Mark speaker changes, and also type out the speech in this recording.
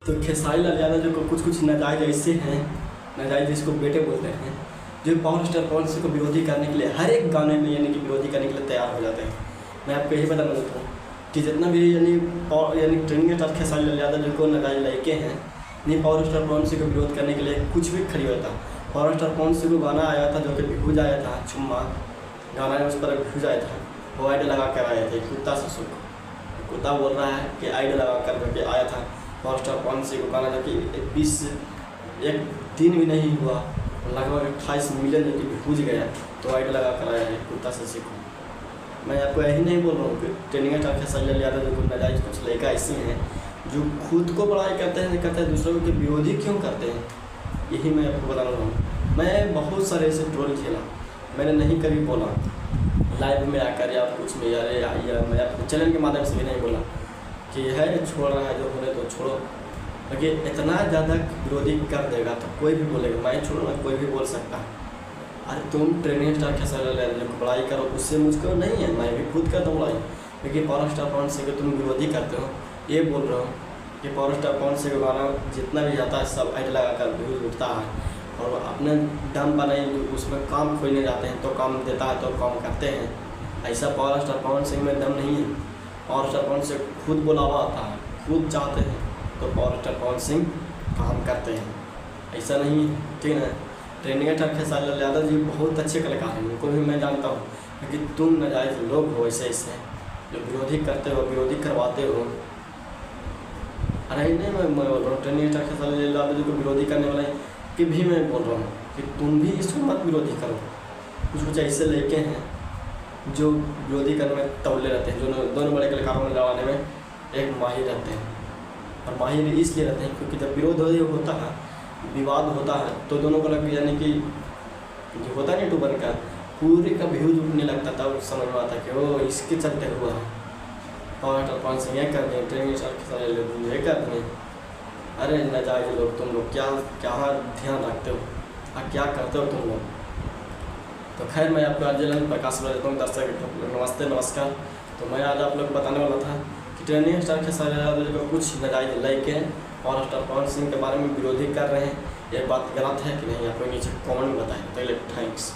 Speaker 1: तो खेसारी लाल यादव जो कुछ नाजायज़ ऐसे हैं, नाजायज़ जिसको बेटे बोलते हैं, जो पावर स्टार पवन सिंह को विरोधी करने के लिए हर एक गाने में यानी कि विरोधी करने के लिए तैयार हो जाते हैं। मैं आपको यही बताना चाहता हूँ कि जितना भी यानी ट्रेंडिंग स्टार खेसारी लाल यादव जो नाजायज़ लड़के हैं, नहीं पावर स्टार पवन सिंह को विरोध करने के लिए कुछ भी खड़ी होता। पावर स्टार पवन सिंह को गाना आया था जो कि व्यूज आया था, चुम्मा गाना है, उस पर व्यूज आया था, वो आइडिया लगा कर आए थे। कुत्ता से सुख कुत्ता बोल रहा है कि आइडिया लगा कर जो कि आया था पावर स्टार पवन सिंह को गाना, जो कि एक दिन भी नहीं हुआ, लगभग 28 मिलियन जो कि व्यूज गया, तो आइडिया लगा कर आया है कुत्ता से सीखो। मैं आपको यही नहीं बोल रहा हूँ कि ट्रेंडिंग स्टार खेसारी लाल यादव जो नाजायज़ कुछ लड़का ऐसे हैं जो खुद को बड़ाई करते हैं दूसरों के विरोधी क्यों करते हैं, यही मैं आपको बता रहा हूँ। मैं बहुत सारे ऐसे ट्रोल खेला, मैंने नहीं कभी बोला लाइव में आकर या कुछ में, या मैं अपने चैनल के माध्यम से भी नहीं बोला कि है छोड़ रहा है जो होने तो छोड़ो, क्योंकि इतना ज़्यादा विरोधी कर देगा तो कोई भी बोलेगा, मैं छोड़ूंगा, कोई भी बोल सकता है। अरे तुम ट्रेंडिंग स्टार खेसारी लाल यादव को बड़ाई करो, उससे मुझको नहीं है, मैं भी खुद करता हूँ बड़ाई, लेकिन पावर स्टार पवन सिंह को तुम विरोधी करते हो। ये बोल रहा हूँ कि पावर स्टार पवन सिंह का गाना जितना भी जाता है सब आइडिया लगा कर व्यूज उठता है, और अपने दम पर नहीं उसमें काम खोलने जाते हैं, तो काम देता है तो काम करते हैं। ऐसा पावर स्टार पवन सिंह में दम नहीं है। पावर स्टार पवन सिंह खुद बुलावा आता है, खुद चाहते हैं तो पावर स्टार पवन सिंह काम करते हैं, ऐसा नहीं है, ठीक है। ट्रेंडिंग स्टार खेसारी लाल यादव जी बहुत अच्छे कलाकार हैं, उनको भी मैं जानता हूँ, क्योंकि तुम नाजायज़ लोग हो ऐसे जो विरोधी करते हो, विरोधी करवाते हो। अरे नहीं, मैं बोल रहा हूँ ट्रेंडिंग स्टार खेसारी लाल यादव जी को विरोधी करने वाले कि भी मैं बोल रहा हूँ कि तुम भी इसको मत विरोधी करो। कुछ ऐसे लड़के हैं जो विरोधी करने में तौले रहते हैं, जो दोनों बड़े कलाकारों में लड़ाने में एक माहिर रहते हैं, और माहिर इसलिए रहते हैं क्योंकि जब विरोध होता है, विवाद होता है, तो दोनों को लग यानी कि जो होता है ना यूट्यूबर का पूरे का व्यूज उठने लगता, तब समझ में आता कि वो इसके चलते हुआ है। पावर स्टार पवन सिंह ये कर दें, ट्रेंडिंग स्टार खेसारी लाल यादव ये कर दें। अरे नाजायज़ लोग तुम लोग क्या ध्यान रखते हो और क्या करते हो तुम लोग। तो खैर मैं आपको आज जलन प्रकाश में देता हूँ। दर्शक नमस्ते नमस्कार। तो मैं आज आप लोग को बताने वाला था कि ट्रेंडिंग स्टार खेसारी लाल यादव को कुछ नाजायज़ लड़के पावर स्टार पवन सिंह के बारे में विरोधी कर रहे हैं, ये बात गलत है कि नहीं, आप लोग नीचे कमेंट में बताएं। पहले थैंक्स।